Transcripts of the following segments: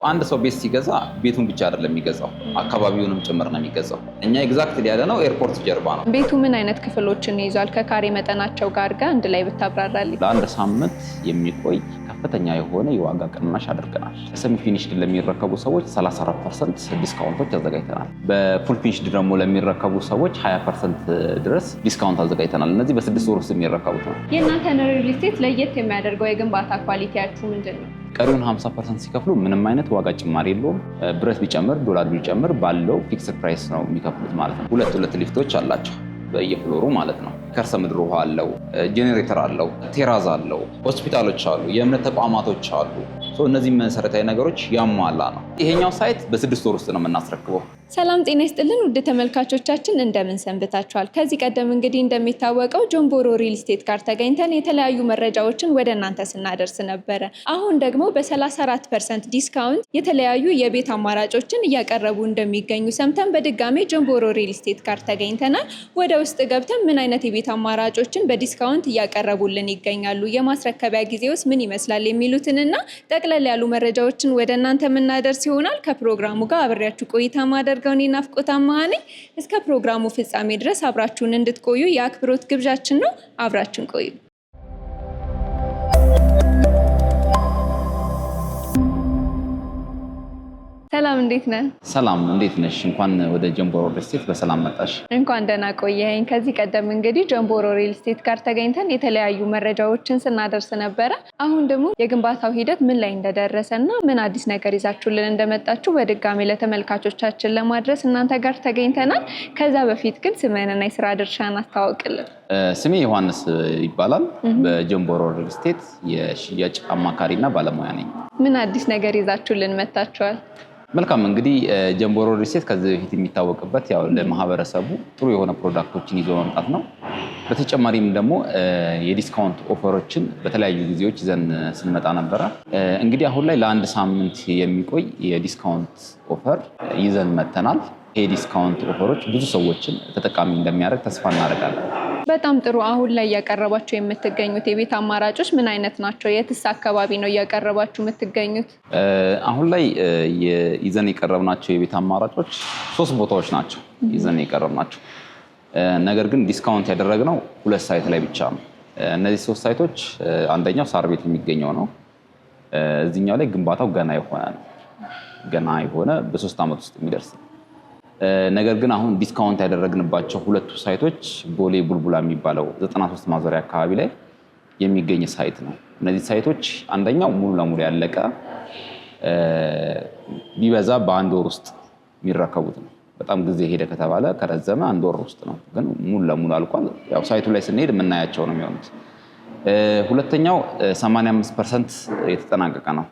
አንድ ሰው ቤት ሲገዛ ቤቱን ብቻ አይደለም የሚገዛው፣ አካባቢውንም ጭምር ነው የሚገዛው። እኛ ኤግዛክትሊ ያለ ነው ኤርፖርት ጀርባ ነው። ቤቱ ምን አይነት ክፍሎችን ይዟል? ከካሬ መጠናቸው ጋር አንድ ላይ ብታብራራልኝ። ለአንድ ሳምንት የሚቆይ ከፍተኛ የሆነ የዋጋ ቅናሽ አድርገናል። ሰሚ ፊኒሽድ ለሚረከቡ ሰዎች 34% ዲስካውንቶች አዘጋጅተናል። በፉል ፊኒሽድ ደግሞ ለሚረከቡ ሰዎች 20% ድረስ ዲስካውንት አዘጋጅተናል። እነዚህ በ6 ወር ውስጥ የሚረከቡት ነው። የእናንተን ሪል ስቴት ለየት የሚያደርገው የግንባታ ኳሊቲያችሁ ምንድን ነው? ቀሪውን 50% ሲከፍሉ ምንም አይነት ዋጋ ጭማሪ የለውም። ብረት ቢጨምር ዶላር ቢጨምር ባለው ፊክስድ ፕራይስ ነው የሚከፍሉት ማለት ነው። ሁለት ሊፍቶች አላቸው በየፍሎሩ ማለት ነው። ከርሰ ምድር ውሃ አለው፣ ጄኔሬተር አለው፣ ቴራዝ አለው፣ ሆስፒታሎች አሉ፣ የእምነት ተቋማቶች አሉ። እነዚህ መሰረታዊ ነገሮች ያሟላ ነው። ይሄኛው ሳይት በ6 ወር ውስጥ ነው የምናስረክበው። ሰላም ጤና ይስጥልን ውድ ተመልካቾቻችን እንደምን ሰንብታችኋል? ከዚህ ቀደም እንግዲህ እንደሚታወቀው ጆንቦሮ ሪል ስቴት ጋር ተገኝተን የተለያዩ መረጃዎችን ወደ እናንተ ስናደርስ ነበረ። አሁን ደግሞ በ34% ዲስካውንት የተለያዩ የቤት አማራጮችን እያቀረቡ እንደሚገኙ ሰምተን በድጋሜ ጆንቦሮ ሪል ስቴት ጋር ተገኝተናል። ወደ ውስጥ ገብተን ምን አይነት የቤት አማራጮችን በዲስካውንት እያቀረቡልን ይገኛሉ፣ የማስረከቢያ ጊዜውስ ምን ይመስላል የሚሉትንና ጠቅለል ያሉ መረጃዎችን ወደ እናንተ የምናደርስ ይሆናል። ከፕሮግራሙ ጋር አብሬያችሁ ቆይታ ማደርገው እኔ ናፍቆት አማሃ ነኝ። እስከ ፕሮግራሙ ፍጻሜ ድረስ አብራችሁን እንድትቆዩ የአክብሮት ግብዣችን ነው። አብራችሁን ቆዩ። ሰላም እንዴት ነህ? ሰላም እንዴት ነሽ? እንኳን ወደ ጆንቦሮ ሪል ስቴት በሰላም መጣሽ። እንኳን ደህና ቆየኸኝ። ከዚህ ቀደም እንግዲህ ጆንቦሮ ሪል ስቴት ጋር ተገኝተን የተለያዩ መረጃዎችን ስናደርስ ነበረ። አሁን ደግሞ የግንባታው ሂደት ምን ላይ እንደደረሰና ምን አዲስ ነገር ይዛችሁልን እንደመጣችሁ በድጋሚ ለተመልካቾቻችን ለማድረስ እናንተ ጋር ተገኝተናል። ከዛ በፊት ግን ስምህንና የስራ ድርሻን አስተዋውቅልን። ስሜ ዮሐንስ ይባላል። በጆንቦሮ ሪል ስቴት የሽያጭ አማካሪና ባለሙያ ነኝ። ምን አዲስ ነገር ይዛችሁልን መጣችኋል? መልካም እንግዲህ ጆንቦሮ ሪል ስቴት ከዚህ በፊት የሚታወቅበት ያው ለማህበረሰቡ ጥሩ የሆነ ፕሮዳክቶችን ይዞ መምጣት ነው። በተጨማሪም ደግሞ የዲስካውንት ኦፈሮችን በተለያዩ ጊዜዎች ይዘን ስንመጣ ነበረ። እንግዲህ አሁን ላይ ለአንድ ሳምንት የሚቆይ የዲስካውንት ኦፈር ይዘን መጥተናል። የዲስካውንት ኦፈሮች ብዙ ሰዎችን ተጠቃሚ እንደሚያደርግ ተስፋ እናደርጋለን። በጣም ጥሩ። አሁን ላይ እያቀረባችሁ የምትገኙት የቤት አማራጮች ምን አይነት ናቸው? የትስ አካባቢ ነው እያቀረባችሁ የምትገኙት? አሁን ላይ ይዘን የቀረብናቸው የቤት አማራጮች 3 ቦታዎች ናቸው ይዘን የቀረብናቸው። ነገር ግን ዲስካውንት ያደረግነው 2 ሳይት ላይ ብቻ ነው። እነዚህ 3 ሳይቶች አንደኛው ሳር ቤት የሚገኘው ነው። እዚህኛው ላይ ግንባታው ገና የሆነ በ3 ዓመት ውስጥ የሚደርስ ነው። ነገር ግን አሁን ዲስካውንት ያደረግንባቸው 2 ሳይቶች ቦሌ ቡልቡላ የሚባለው 93 ማዞሪያ አካባቢ ላይ የሚገኝ ሳይት ነው። እነዚህ ሳይቶች አንደኛው ሙሉ ለሙሉ ያለቀ ቢበዛ በ1 ወር ውስጥ የሚረከቡት ነው። በጣም ጊዜ ሄደ ከተባለ ከረዘመ 1 ወር ውስጥ ነው። ግን ሙሉ ለሙሉ አልቋል። ያው ሳይቱ ላይ ስንሄድ የምናያቸው ነው የሚሆኑት። ሁለተኛው 85% የተጠናቀቀ ነው።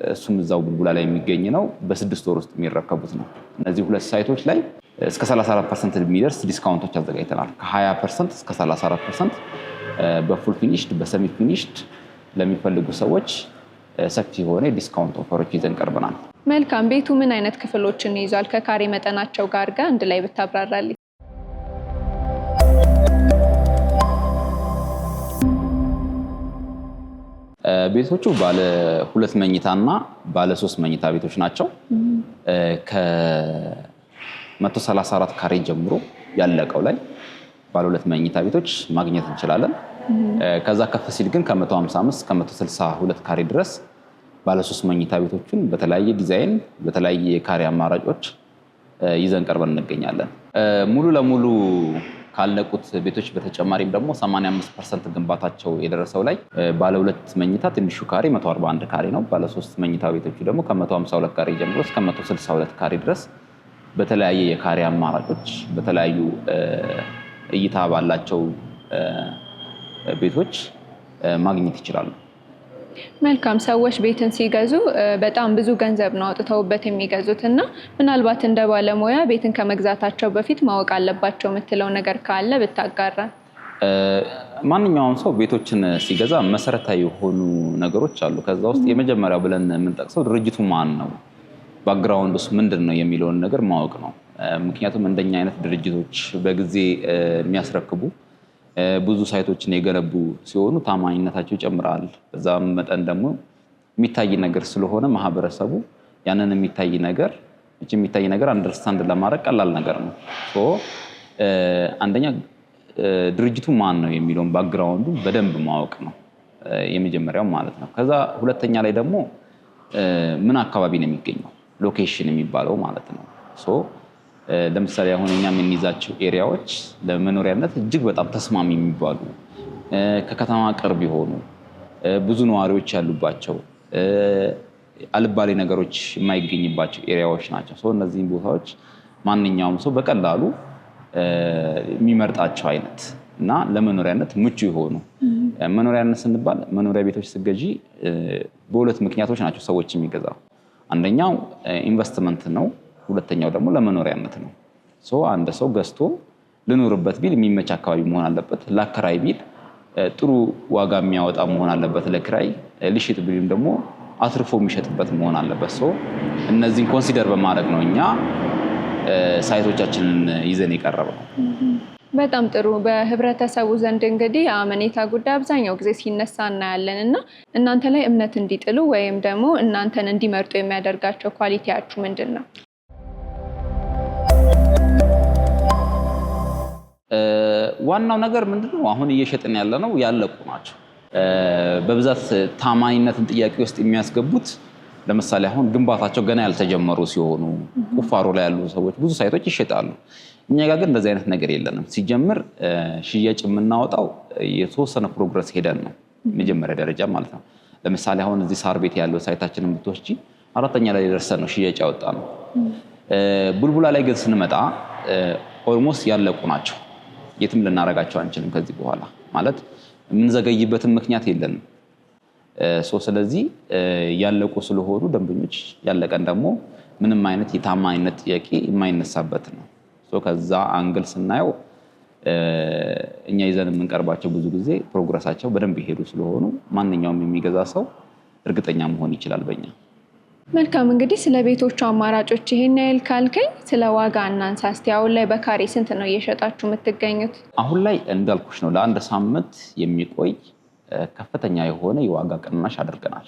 እሱም እዛው ቡልቡላ ላይ የሚገኝ ነው። በ6 ወር ውስጥ የሚረከቡት ነው። እነዚህ 2 ሳይቶች ላይ እስከ 34% የሚደርስ ዲስካውንቶች አዘጋጅተናል። ከ20% እስከ 34% በፉል ፊኒሽድ በሰሚ ፊኒሽድ ለሚፈልጉ ሰዎች ሰፊ የሆነ ዲስካውንት ኦፈሮች ይዘን ቀርበናል። መልካም። ቤቱ ምን አይነት ክፍሎችን ይዟል? ከካሬ መጠናቸው ጋር አንድ ላይ ብታብራራልኝ። ቤቶቹ ባለ 2 መኝታና ባለ 3 መኝታ ቤቶች ናቸው። ከ134 ካሬ ጀምሮ ያለቀው ላይ ባለ 2 መኝታ ቤቶች ማግኘት እንችላለን። ከዛ ከፍ ሲል ግን ከ155 እስከ 162 ካሬ ድረስ ባለ 3 መኝታ ቤቶችን በተለያየ ዲዛይን በተለያየ የካሬ አማራጮች ይዘን ቀርበን እንገኛለን። ሙሉ ለሙሉ ካለቁት ቤቶች በተጨማሪም ደግሞ 85% ግንባታቸው የደረሰው ላይ ባለ 2 መኝታ ትንሹ ካሬ 141 ካሬ ነው። ባለ 3 መኝታ ቤቶቹ ደግሞ ከ152 ካሬ ጀምሮ እስከ 162 ካሬ ድረስ በተለያየ የካሬ አማራጮች በተለያዩ እይታ ባላቸው ቤቶች ማግኘት ይችላሉ። መልካም። ሰዎች ቤትን ሲገዙ በጣም ብዙ ገንዘብ ነው አውጥተውበት የሚገዙት እና ምናልባት እንደ ባለሙያ ቤትን ከመግዛታቸው በፊት ማወቅ አለባቸው የምትለው ነገር ካለ ብታጋራ። ማንኛውም ሰው ቤቶችን ሲገዛ መሰረታዊ የሆኑ ነገሮች አሉ። ከዛ ውስጥ የመጀመሪያው ብለን የምንጠቅሰው ድርጅቱ ማን ነው፣ ባክግራውንድ ውስጥ ምንድን ነው የሚለውን ነገር ማወቅ ነው። ምክንያቱም እንደኛ አይነት ድርጅቶች በጊዜ የሚያስረክቡ ብዙ ሳይቶችን የገነቡ ሲሆኑ ታማኝነታቸው ይጨምራል። በዛም መጠን ደግሞ የሚታይ ነገር ስለሆነ ማህበረሰቡ ያንን የሚታይ ነገር አንደርስታንድ ለማድረግ ቀላል ነገር ነው። አንደኛ ድርጅቱ ማን ነው የሚለውን ባክግራውንዱ በደንብ ማወቅ ነው የመጀመሪያው ማለት ነው። ከዛ ሁለተኛ ላይ ደግሞ ምን አካባቢ ነው የሚገኘው ሎኬሽን የሚባለው ማለት ነው። ለምሳሌ አሁን እኛ የምንይዛቸው ኤሪያዎች ለመኖሪያነት እጅግ በጣም ተስማሚ የሚባሉ ከከተማ ቅርብ የሆኑ ብዙ ነዋሪዎች ያሉባቸው አልባሌ ነገሮች የማይገኝባቸው ኤሪያዎች ናቸው። እነዚህን ቦታዎች ማንኛውም ሰው በቀላሉ የሚመርጣቸው አይነት እና ለመኖሪያነት ምቹ የሆኑ መኖሪያነት ስንባል መኖሪያ ቤቶች ስትገዢ በሁለት ምክንያቶች ናቸው ሰዎች የሚገዛው። አንደኛው ኢንቨስትመንት ነው፣ ሁለተኛው ደግሞ ለመኖሪያነት ነው። አንድ ሰው ገዝቶ ልኖርበት ቢል የሚመች አካባቢ መሆን አለበት። ለአከራይ ቢል ጥሩ ዋጋ የሚያወጣ መሆን አለበት። ለክራይ ልሽጥ ቢልም ደግሞ አትርፎ የሚሸጥበት መሆን አለበት። እነዚህን ኮንሲደር በማድረግ ነው እኛ ሳይቶቻችንን ይዘን የቀረበው። በጣም ጥሩ። በህብረተሰቡ ዘንድ እንግዲህ የአመኔታ ጉዳይ አብዛኛው ጊዜ ሲነሳ እናያለን እና እናንተ ላይ እምነት እንዲጥሉ ወይም ደግሞ እናንተን እንዲመርጡ የሚያደርጋቸው ኳሊቲያችሁ ምንድን ነው? ዋናው ነገር ምንድነው? አሁን እየሸጥን ያለነው ያለቁ ናቸው። በብዛት ታማኝነትን ጥያቄ ውስጥ የሚያስገቡት ለምሳሌ አሁን ግንባታቸው ገና ያልተጀመሩ ሲሆኑ ቁፋሮ ላይ ያሉ ሰዎች ብዙ ሳይቶች ይሸጣሉ። እኛ ጋር ግን እንደዚህ አይነት ነገር የለንም። ሲጀምር ሽያጭ የምናወጣው የተወሰነ ፕሮግረስ ሄደን ነው መጀመሪያ ደረጃ ማለት ነው። ለምሳሌ አሁን እዚህ ሳር ቤት ያለው ሳይታችንን ብትወስጂ 4ኛ ላይ ደርሰን ነው ሽያጭ ያወጣ ነው። ቡልቡላ ላይ ግን ስንመጣ ኦልሞስት ያለቁ ናቸው። የትም ልናረጋቸው አንችልም ከዚህ በኋላ ማለት የምንዘገይበትን ምክንያት የለንም። ስለዚህ ያለቁ ስለሆኑ ደንበኞች ያለቀን ደግሞ ምንም አይነት የታማኝነት ጥያቄ የማይነሳበት ነው። ከዛ አንግል ስናየው እኛ ይዘን የምንቀርባቸው ብዙ ጊዜ ፕሮግረሳቸው በደንብ ይሄዱ ስለሆኑ ማንኛውም የሚገዛ ሰው እርግጠኛ መሆን ይችላል በእኛ። መልካም። እንግዲህ ስለ ቤቶቹ አማራጮች ይሄን ያህል ካልከኝ ስለ ዋጋ እናንሳ እስቲ። አሁን ላይ በካሬ ስንት ነው እየሸጣችሁ የምትገኙት? አሁን ላይ እንዳልኩሽ ነው ለአንድ ሳምንት የሚቆይ ከፍተኛ የሆነ የዋጋ ቅናሽ አድርገናል።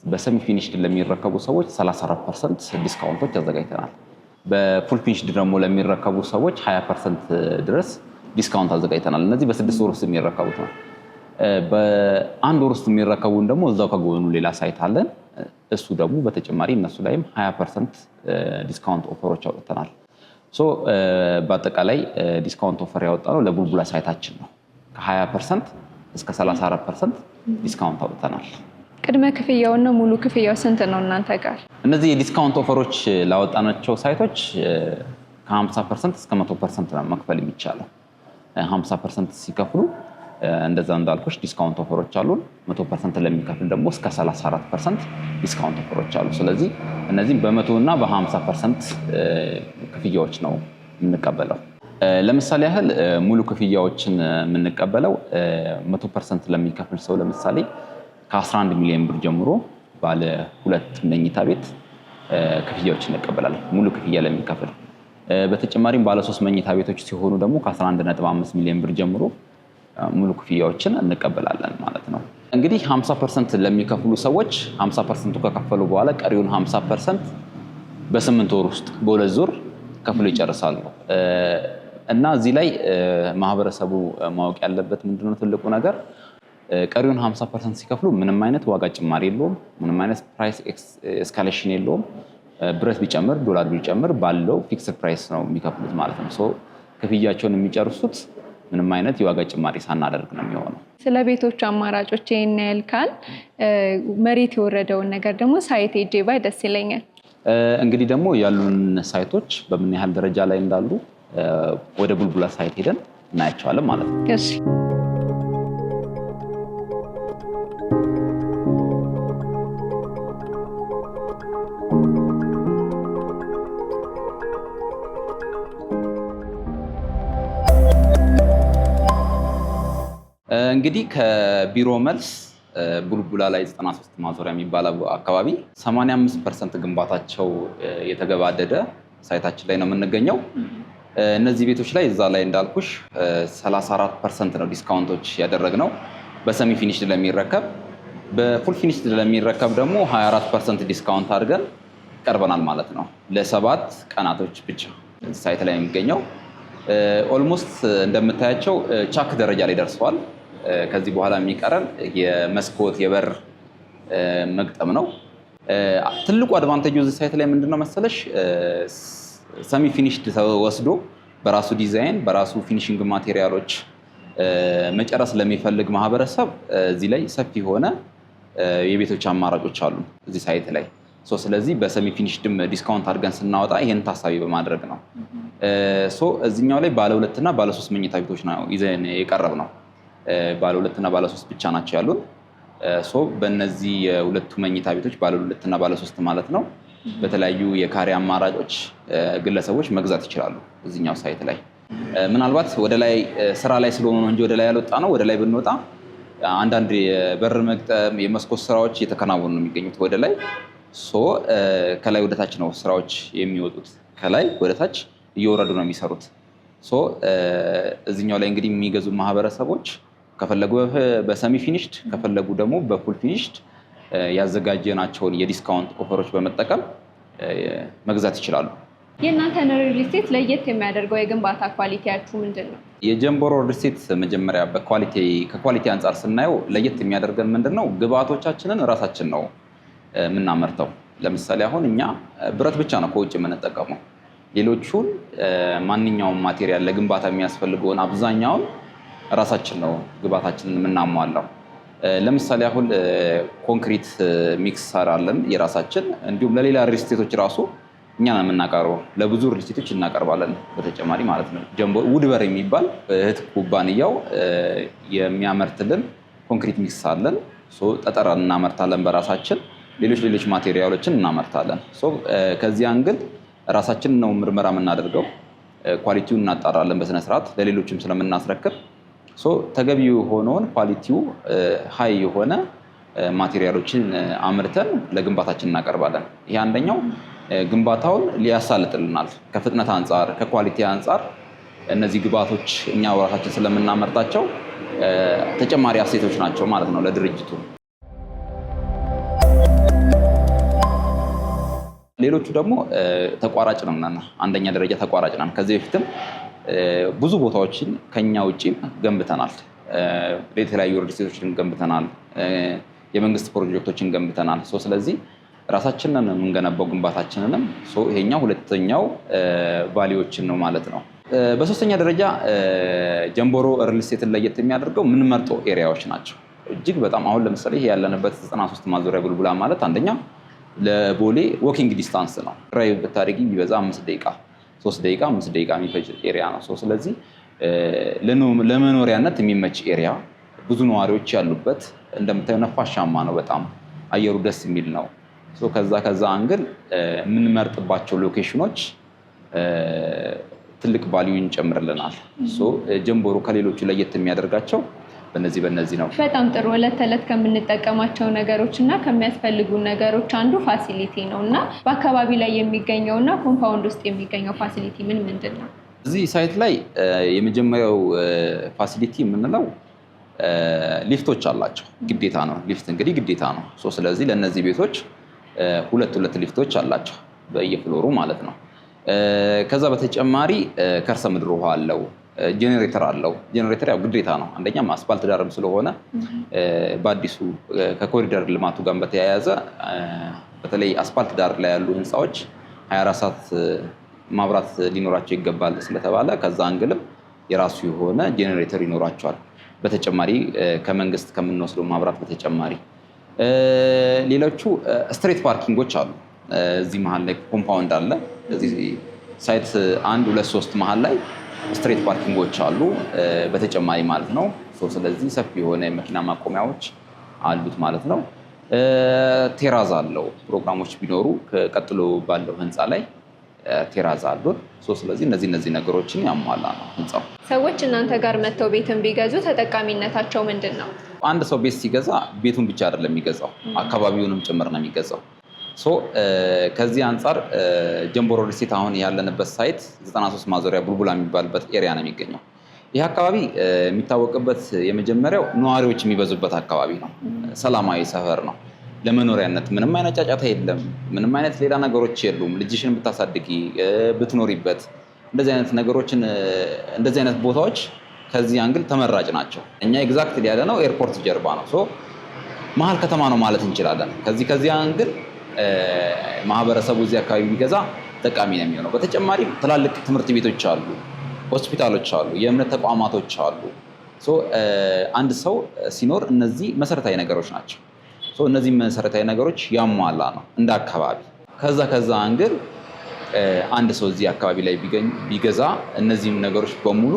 በሰሚ ፊኒሽድ ለሚረከቡ ሰዎች 34% ዲስካውንቶች አዘጋጅተናል። በፉል ፊኒሽድ ደግሞ ለሚረከቡ ሰዎች 20% ድረስ ዲስካውንት አዘጋጅተናል። እነዚህ በ6 ወር ውስጥ የሚረከቡት ነው። በአንድ ወር ውስጥ የሚረከቡን ደግሞ እዛው ከጎኑ ሌላ ሳይት አለን። እሱ ደግሞ በተጨማሪ እነሱ ላይም 20% ዲስካውንት ኦፈሮች አውጥተናል። በአጠቃላይ ዲስካውንት ኦፈር ያወጣነው ለቡልቡላ ሳይታችን ነው። ከ20% እስከ 34% ዲስካውንት አውጥተናል። ቅድመ ክፍያውና ሙሉ ክፍያው ስንት ነው እናንተ ጋር? እነዚህ የዲስካውንት ኦፈሮች ላወጣናቸው ሳይቶች ከ50% እስከ 100% ነው መክፈል የሚቻለው። 50% ሲከፍሉ እንደዛ እንዳልኩሽ ዲስካውንት ኦፈሮች አሉን። 100% ለሚከፍል ደግሞ እስከ 34% ዲስካውንት ኦፈሮች አሉ። ስለዚህ እነዚህም በ100 እና በ50% ክፍያዎች ነው የምንቀበለው። ለምሳሌ ያህል ሙሉ ክፍያዎችን የምንቀበለው 100% ለሚከፍል ሰው ለምሳሌ ከ11 ሚሊዮን ብር ጀምሮ ባለ 2 መኝታ ቤት ክፍያዎችን እንቀበላለን ሙሉ ክፍያ ለሚከፍል። በተጨማሪም ባለ 3 መኝታ ቤቶች ሲሆኑ ደግሞ ከ11.5 ሚሊዮን ብር ጀምሮ ሙሉ ክፍያዎችን እንቀበላለን ማለት ነው። እንግዲህ 50% ለሚከፍሉ ሰዎች 50% ከከፈሉ በኋላ ቀሪውን 50% በ8 ወር ውስጥ በ2 ዙር ከፍሎ ይጨርሳሉ። እና እዚህ ላይ ማህበረሰቡ ማወቅ ያለበት ምንድነው ትልቁ ነገር ቀሪውን 50% ሲከፍሉ ምንም አይነት ዋጋ ጭማሪ የለውም፣ ምንም አይነት ፕራይስ ኤስካሌሽን የለውም። ብረት ቢጨምር ዶላር ቢጨምር ባለው ፊክስድ ፕራይስ ነው የሚከፍሉት ማለት ነው። ክፍያቸውን የሚጨርሱት ምንም አይነት የዋጋ ጭማሪ ሳናደርግ ነው የሚሆነው። ስለ ቤቶች አማራጮች ይሄን ያህል ካል መሬት የወረደውን ነገር ደግሞ ሳይት ሄጄ ባይ ደስ ይለኛል። እንግዲህ ደግሞ ያሉን ሳይቶች በምን ያህል ደረጃ ላይ እንዳሉ ወደ ቡልቡላ ሳይት ሄደን እናያቸዋለን ማለት ነው። እሺ። እንግዲህ ከቢሮ መልስ ቡልቡላ ላይ 93 ማዞሪያ የሚባለው አካባቢ 85% ግንባታቸው የተገባደደ ሳይታችን ላይ ነው የምንገኘው። እነዚህ ቤቶች ላይ እዛ ላይ እንዳልኩሽ 34% ነው ዲስካውንቶች ያደረግነው በሰሚ ፊኒሽድ ለሚረከብ በፉል ፊኒሽድ ለሚረከብ ደግሞ 24% ዲስካውንት አድርገን ቀርበናል ማለት ነው። ለ7 ቀናቶች ብቻ ሳይት ላይ የሚገኘው ኦልሞስት እንደምታያቸው ቻክ ደረጃ ላይ ደርሰዋል። ከዚህ በኋላ የሚቀረን የመስኮት የበር መግጠም ነው። ትልቁ አድቫንቴጁ እዚህ ሳይት ላይ ምንድነው መሰለሽ? ሰሚ ፊኒሽድ ተወስዶ በራሱ ዲዛይን በራሱ ፊኒሽንግ ማቴሪያሎች መጨረስ ለሚፈልግ ማህበረሰብ እዚህ ላይ ሰፊ ሆነ የቤቶች አማራጮች አሉ እዚህ ሳይት ላይ። ስለዚህ በሰሚ ፊኒሽድም ዲስካውንት አድርገን ስናወጣ ይሄን ታሳቢ በማድረግ ነው። እዚህኛው ላይ ባለ 2 እና ባለ 3 መኝታ ቤቶች ነው ይዘን የቀረብ ነው። ባለ 2 እና ባለ 3 ብቻ ናቸው ያሉን። በእነዚህ የሁለቱ መኝታ ቤቶች ባለ 2 እና ባለ 3 ማለት ነው በተለያዩ የካሬ አማራጮች ግለሰቦች መግዛት ይችላሉ እዚህኛው ሳይት ላይ። ምናልባት ወደ ላይ ስራ ላይ ስለሆነ ነው እንጂ ወደ ላይ ያልወጣ ነው። ወደ ላይ ብንወጣ አንዳንድ የበር መግጠም የመስኮት ስራዎች እየተከናወኑ ነው የሚገኙት ወደ ላይ። ከላይ ወደ ታች ነው ስራዎች የሚወጡት፣ ከላይ ወደ ታች እየወረዱ ነው የሚሰሩት። እዚህኛው ላይ እንግዲህ የሚገዙ ማህበረሰቦች ከፈለጉ በሰሚ ፊኒሽድ ከፈለጉ ደግሞ በፉል ፊኒሽድ ያዘጋጀናቸውን የዲስካውንት ኦፈሮች በመጠቀም መግዛት ይችላሉ። የእናንተን ሪል ስቴት ለየት የሚያደርገው የግንባታ ኳሊቲያችሁ ምንድን ነው? የጀምቦሮ ሪል ስቴት መጀመሪያ ከኳሊቲ አንጻር ስናየው ለየት የሚያደርገን ምንድን ነው? ግብአቶቻችንን ራሳችን ነው የምናመርተው። ለምሳሌ አሁን እኛ ብረት ብቻ ነው ከውጭ የምንጠቀመው። ሌሎቹን ማንኛውም ማቴሪያል ለግንባታ የሚያስፈልገውን አብዛኛውን ራሳችን ነው ግብአታችንን የምናሟላው። ለምሳሌ አሁን ኮንክሪት ሚክሰር አለን የራሳችን። እንዲሁም ለሌላ ሪል ስቴቶች ራሱ እኛ ነው የምናቀርበው። ለብዙ ሪል ስቴቶች እናቀርባለን በተጨማሪ ማለት ነው። ውድበር የሚባል እህት ኩባንያው የሚያመርትልን ኮንክሪት ሚክስ አለን። ጠጠር እናመርታለን በራሳችን። ሌሎች ማቴሪያሎችን እናመርታለን። ከዚህ አንግል ራሳችን ነው ምርመራ የምናደርገው። ኳሊቲውን እናጣራለን በስነስርዓት ለሌሎችም ስለምናስረክብ ተገቢው የሆነውን ኳሊቲው ሀይ የሆነ ማቴሪያሎችን አምርተን ለግንባታችን እናቀርባለን። ይሄ አንደኛው ግንባታውን ሊያሳልጥልናል። ከፍጥነት አንጻር ከኳሊቲ አንጻር እነዚህ ግብአቶች እኛ ራሳችን ስለምናመርታቸው ተጨማሪ አሴቶች ናቸው ማለት ነው ለድርጅቱ። ሌሎቹ ደግሞ ተቋራጭ ነን። አንደኛ ደረጃ ተቋራጭ ነን። ከዚህ በፊትም ብዙ ቦታዎችን ከኛ ውጪ ገንብተናል። የተለያዩ ሪል ስቴቶችን ገንብተናል። የመንግስት ፕሮጀክቶችን ገንብተናል። ስለዚህ ራሳችንን የምንገነባው ግንባታችንንም ይሄኛው ሁለተኛው ቫሊዎችን ነው ማለት ነው። በሶስተኛ ደረጃ ጀምቦሮ ሪል ስቴትን ለየት የሚያደርገው የምንመርጠው ኤሪያዎች ናቸው። እጅግ በጣም አሁን ለምሳሌ ይሄ ያለንበት 93 ማዞሪያ ቡልቡላ ማለት አንደኛ ለቦሌ ዎኪንግ ዲስታንስ ነው። ድራይቭ ብታደርጊ ቢበዛ 5 ደቂቃ 3 ደቂቃ 5 ደቂቃ የሚፈጅ ኤሪያ ነው። ስለዚህ ለመኖሪያነት የሚመች ኤሪያ፣ ብዙ ነዋሪዎች ያሉበት፣ እንደምታየው ነፋሻማ ነው። በጣም አየሩ ደስ የሚል ነው። ከዛ አንግል የምንመርጥባቸው ሎኬሽኖች ትልቅ ቫልዩ ይጨምርልናል። ጀምቦሮ ከሌሎቹ ለየት የሚያደርጋቸው በእነዚህ ነው። በጣም ጥሩ። ዕለት ተዕለት ከምንጠቀማቸው ነገሮች እና ከሚያስፈልጉ ነገሮች አንዱ ፋሲሊቲ ነው እና በአካባቢ ላይ የሚገኘው እና ኮምፓውንድ ውስጥ የሚገኘው ፋሲሊቲ ምንድን ነው? እዚህ ሳይት ላይ የመጀመሪያው ፋሲሊቲ የምንለው ሊፍቶች አላቸው። ግዴታ ነው። ሊፍት እንግዲህ ግዴታ ነው። ስለዚህ ለእነዚህ ቤቶች ሁለት ሊፍቶች አላቸው በየፍሎሩ ማለት ነው። ከዛ በተጨማሪ ከርሰ ምድር ውሃ አለው። ጄኔሬተር አለው። ጄኔሬተር ያው ግዴታ ነው። አንደኛም አስፋልት ዳርም ስለሆነ በአዲሱ ከኮሪደር ልማቱ ጋር በተያያዘ በተለይ አስፋልት ዳር ላይ ያሉ ህንፃዎች 24 ሰዓት ማብራት ሊኖራቸው ይገባል ስለተባለ ከዛ አንግልም የራሱ የሆነ ጄኔሬተር ይኖራቸዋል። በተጨማሪ ከመንግስት ከምንወስደው ማብራት በተጨማሪ ሌሎቹ ስትሬት ፓርኪንጎች አሉ። እዚህ መሀል ላይ ኮምፓውንድ አለ። እዚህ ሳይት 1 2 3 መሀል ላይ ስትሬት ፓርኪንጎች አሉ በተጨማሪ ማለት ነው። ስለዚህ ሰፊ የሆነ የመኪና ማቆሚያዎች አሉት ማለት ነው። ቴራዝ አለው። ፕሮግራሞች ቢኖሩ ቀጥሎ ባለው ህንፃ ላይ ቴራዝ አሉን። ስለዚህ እነዚህ ነገሮችን ያሟላ ነው ህንፃው። ሰዎች እናንተ ጋር መጥተው ቤትን ቢገዙ ተጠቃሚነታቸው ምንድን ነው? አንድ ሰው ቤት ሲገዛ ቤቱን ብቻ አይደለም የሚገዛው፣ አካባቢውንም ጭምር ነው የሚገዛው። ከዚህ አንጻር ጀምቦሮ ሪል ስቴት አሁን ያለንበት ሳይት 93 ማዞሪያ ቡልቡላ የሚባልበት ኤሪያ ነው የሚገኘው። ይህ አካባቢ የሚታወቅበት የመጀመሪያው ነዋሪዎች የሚበዙበት አካባቢ ነው። ሰላማዊ ሰፈር ነው። ለመኖሪያነት ምንም አይነት ጫጫታ የለም። ምንም አይነት ሌላ ነገሮች የሉም። ልጅሽን ብታሳድጊ ብትኖሪበት እንደዚህ አይነት ነገሮችን እንደዚህ አይነት ቦታዎች ከዚህ አንግል ተመራጭ ናቸው። እኛ ኤግዛክትሊ ያለ ነው ኤርፖርት ጀርባ ነው። መሀል ከተማ ነው ማለት እንችላለን። ከዚህ አንግል ማህበረሰቡ እዚህ አካባቢ ቢገዛ ጠቃሚ ነው የሚሆነው። በተጨማሪም ትላልቅ ትምህርት ቤቶች አሉ፣ ሆስፒታሎች አሉ፣ የእምነት ተቋማቶች አሉ። አንድ ሰው ሲኖር እነዚህ መሰረታዊ ነገሮች ናቸው። እነዚህ መሰረታዊ ነገሮች ያሟላ ነው እንደ አካባቢ። ከዛ አንግል አንድ ሰው እዚህ አካባቢ ላይ ቢገዛ እነዚህም ነገሮች በሙሉ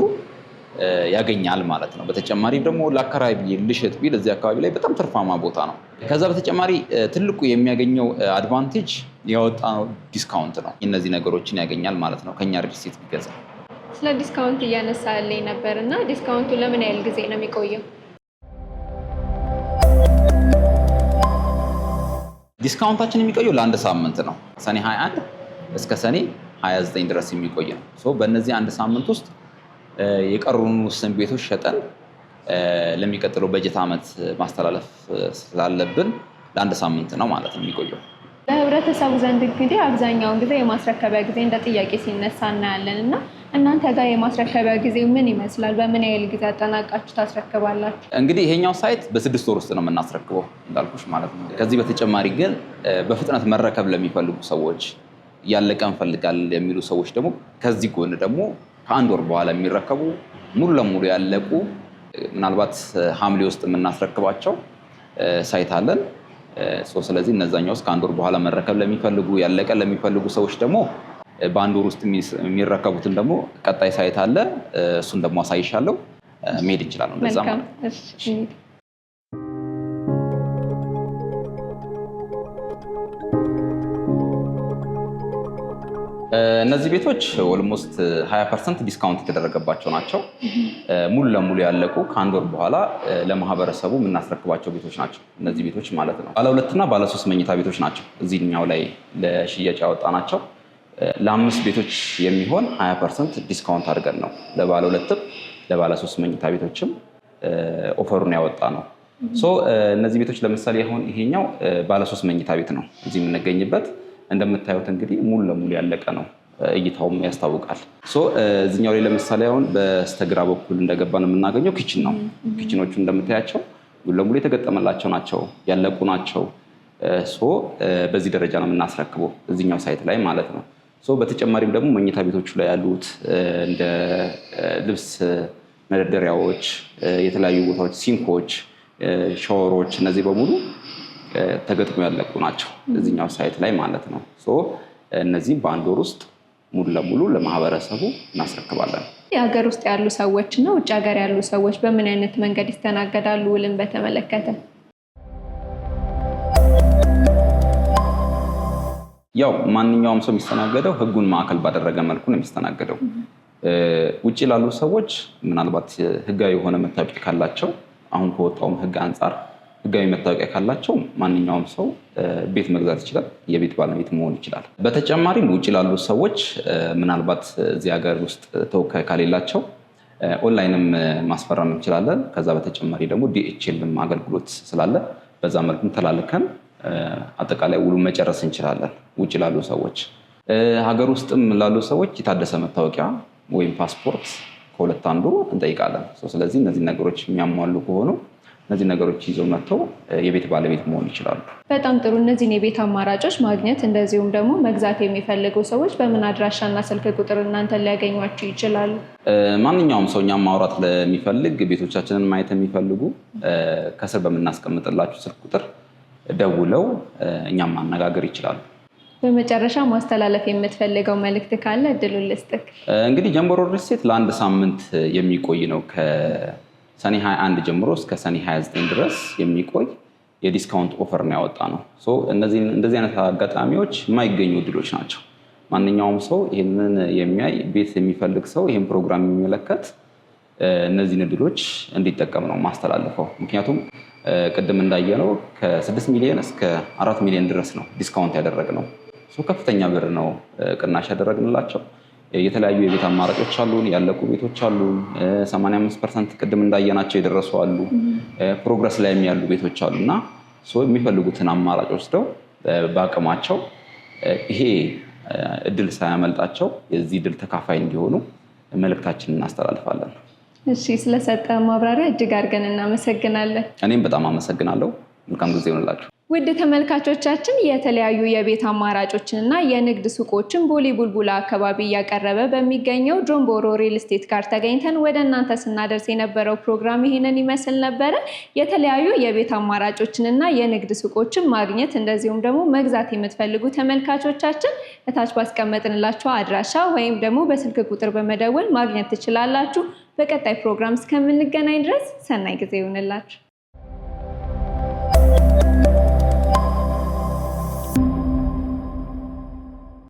ያገኛል ማለት ነው። በተጨማሪ ደግሞ ለአካባቢ ልሽጥ ቢል እዚህ አካባቢ ላይ በጣም ትርፋማ ቦታ ነው። ከዛ በተጨማሪ ትልቁ የሚያገኘው አድቫንቴጅ ያወጣው ዲስካውንት ነው። እነዚህ ነገሮችን ያገኛል ማለት ነው ከኛ ሪል ስቴት ቢገዛ። ስለ ዲስካውንት እያነሳልኝ ነበር እና ዲስካውንቱ ለምን ያህል ጊዜ ነው የሚቆየው? ዲስካውንታችን የሚቆየው ለአንድ ሳምንት ነው። ሰኔ 21 እስከ ሰኔ 29 ድረስ የሚቆይ ነው። በእነዚህ አንድ ሳምንት ውስጥ የቀሩን ውስን ቤቶች ሸጠን ለሚቀጥለው በጀት ዓመት ማስተላለፍ ስላለብን ለአንድ ሳምንት ነው ማለት ነው የሚቆየው። በህብረተሰቡ ዘንድ እንግዲህ አብዛኛውን ጊዜ የማስረከቢያ ጊዜ እንደ ጥያቄ ሲነሳ እናያለን እና እናንተ ጋር የማስረከቢያ ጊዜ ምን ይመስላል? በምን ያህል ጊዜ አጠናቃችሁ ታስረክባላችሁ? እንግዲህ ይሄኛው ሳይት በ6 ወር ውስጥ ነው የምናስረክበው እንዳልኩሽ ማለት ነው። ከዚህ በተጨማሪ ግን በፍጥነት መረከብ ለሚፈልጉ ሰዎች፣ ያለቀ እንፈልጋለን የሚሉ ሰዎች ደግሞ ከዚህ ጎን ደግሞ ከ1 ወር በኋላ የሚረከቡ ሙሉ ለሙሉ ያለቁ ምናልባት ሐምሌ ውስጥ የምናስረክባቸው ሳይት አለን። ስለዚህ እነዛኛው እስከ 1 ወር በኋላ መረከብ ለሚፈልጉ፣ ያለቀ ለሚፈልጉ ሰዎች ደግሞ በ1 ወር ውስጥ የሚረከቡትን ደግሞ ቀጣይ ሳይት አለ። እሱን ደግሞ አሳይሻለሁ። መሄድ እንችላለን እንደዛ ማለት ነው። እነዚህ ቤቶች ኦልሞስት 20% ዲስካውንት የተደረገባቸው ናቸው። ሙሉ ለሙሉ ያለቁ ከ1 ወር በኋላ ለማህበረሰቡ የምናስረክባቸው ቤቶች ናቸው እነዚህ ቤቶች ማለት ነው። ባለ 2 እና ባለ 3 መኝታ ቤቶች ናቸው እዚህኛው ላይ ለሽያጭ ያወጣናቸው። ለ5 ቤቶች የሚሆን 20% ዲስካውንት አድርገን ነው ለባለ 2ም ለባለ 3 መኝታ ቤቶችም ኦፈሩን ያወጣ ነው። እነዚህ ቤቶች ለምሳሌ አሁን ይሄኛው ባለ 3 መኝታ ቤት ነው እዚህ የምንገኝበት። እንደምታዩት እንግዲህ ሙሉ ለሙሉ ያለቀ ነው፣ እይታውም ያስታውቃል። እዚህኛው ላይ ለምሳሌ አሁን በስተግራ በኩል እንደገባን የምናገኘው ኪችን ነው። ኪችኖቹ እንደምታያቸው ሙሉ ለሙሉ የተገጠመላቸው ናቸው፣ ያለቁ ናቸው። በዚህ ደረጃ ነው የምናስረክበው እዚህኛው ሳይት ላይ ማለት ነው። በተጨማሪም ደግሞ መኝታ ቤቶቹ ላይ ያሉት እንደ ልብስ መደርደሪያዎች፣ የተለያዩ ቦታዎች፣ ሲንኮች፣ ሻወሮች እነዚህ በሙሉ ተገጥሞ ያለቁ ናቸው እዚህኛው ሳይት ላይ ማለት ነው። እነዚህ በ1 ወር ውስጥ ሙሉ ለሙሉ ለማህበረሰቡ እናስረክባለን። የሀገር ውስጥ ያሉ ሰዎች እና ውጭ ሀገር ያሉ ሰዎች በምን አይነት መንገድ ይስተናገዳሉ? ውልን በተመለከተ ያው ማንኛውም ሰው የሚስተናገደው ህጉን ማዕከል ባደረገ መልኩ ነው የሚስተናገደው። ውጭ ላሉ ሰዎች ምናልባት ህጋዊ የሆነ መታወቂያ ካላቸው፣ አሁን ከወጣውም ህግ አንጻር ህጋዊ መታወቂያ ካላቸው ማንኛውም ሰው ቤት መግዛት ይችላል፣ የቤት ባለቤት መሆን ይችላል። በተጨማሪም ውጭ ላሉ ሰዎች ምናልባት እዚህ ሀገር ውስጥ ተወካይ ካሌላቸው ኦንላይንም ማስፈረም እንችላለን። ከዛ በተጨማሪ ደግሞ ዲኤችኤልም አገልግሎት ስላለ በዛ መልኩም ተላልከን አጠቃላይ ውሉ መጨረስ እንችላለን። ውጭ ላሉ ሰዎች፣ ሀገር ውስጥም ላሉ ሰዎች የታደሰ መታወቂያ ወይም ፓስፖርት ከሁለት አንዱ እንጠይቃለን። ስለዚህ እነዚህ ነገሮች የሚያሟሉ ከሆኑ እነዚህ ነገሮች ይዘው መጥተው የቤት ባለቤት መሆን ይችላሉ። በጣም ጥሩ። እነዚህን የቤት አማራጮች ማግኘት እንደዚሁም ደግሞ መግዛት የሚፈልጉ ሰዎች በምን አድራሻና ስልክ ቁጥር እናንተን ሊያገኟችሁ ይችላሉ? ማንኛውም ሰው እኛም ማውራት ለሚፈልግ፣ ቤቶቻችንን ማየት የሚፈልጉ ከስር በምናስቀምጥላችሁ ስልክ ቁጥር ደውለው እኛም ማነጋገር ይችላሉ። በመጨረሻ ማስተላለፍ የምትፈልገው መልእክት ካለ እድሉን ልስጥክ። እንግዲህ ጀምቦሮ ሪል ስቴት ለአንድ ሳምንት የሚቆይ ነው። ከሰኔ 21 ጀምሮ እስከ ሰኔ 29 ድረስ የሚቆይ የዲስካውንት ኦፈር ነው ያወጣ ነው። እንደዚህ አይነት አጋጣሚዎች የማይገኙ እድሎች ናቸው። ማንኛውም ሰው ይህንን የሚያይ ቤት የሚፈልግ ሰው ይህን ፕሮግራም የሚመለከት እነዚህን እድሎች እንዲጠቀም ነው ማስተላለፈው። ምክንያቱም ቅድም እንዳየነው ከ6 ሚሊዮን እስከ 4 ሚሊዮን ድረስ ነው ዲስካውንት ያደረግነው። ከፍተኛ ብር ነው ቅናሽ ያደረግንላቸው። የተለያዩ የቤት አማራጮች አሉን። ያለቁ ቤቶች አሉን። 85% ቅድም እንዳየናቸው የደረሱ አሉ። ፕሮግረስ ላይ ያሉ ቤቶች አሉና የሚፈልጉትን አማራጭ ወስደው በአቅማቸው ይሄ እድል ሳያመልጣቸው የዚህ እድል ተካፋይ እንዲሆኑ መልእክታችንን እናስተላልፋለን። እሺ፣ ስለሰጠ ማብራሪያ እጅግ አድርገን እናመሰግናለን። እኔም በጣም አመሰግናለሁ። መልካም ጊዜ ይሁንላችሁ። ውድ ተመልካቾቻችን የተለያዩ የቤት አማራጮችንና የንግድ ሱቆችን ቦሌ ቡልቡላ አካባቢ እያቀረበ በሚገኘው ጆንቦሮ ሪል ስቴት ጋር ተገኝተን ወደ እናንተ ስናደርስ የነበረው ፕሮግራም ይሄንን ይመስል ነበረ። የተለያዩ የቤት አማራጮችንና የንግድ ሱቆችን ማግኘት እንደዚሁም ደግሞ መግዛት የምትፈልጉ ተመልካቾቻችን እታች ባስቀመጥንላችሁ አድራሻ ወይም ደግሞ በስልክ ቁጥር በመደወል ማግኘት ትችላላችሁ። በቀጣይ ፕሮግራም እስከምንገናኝ ድረስ ሰናይ ጊዜ ይሁንላችሁ።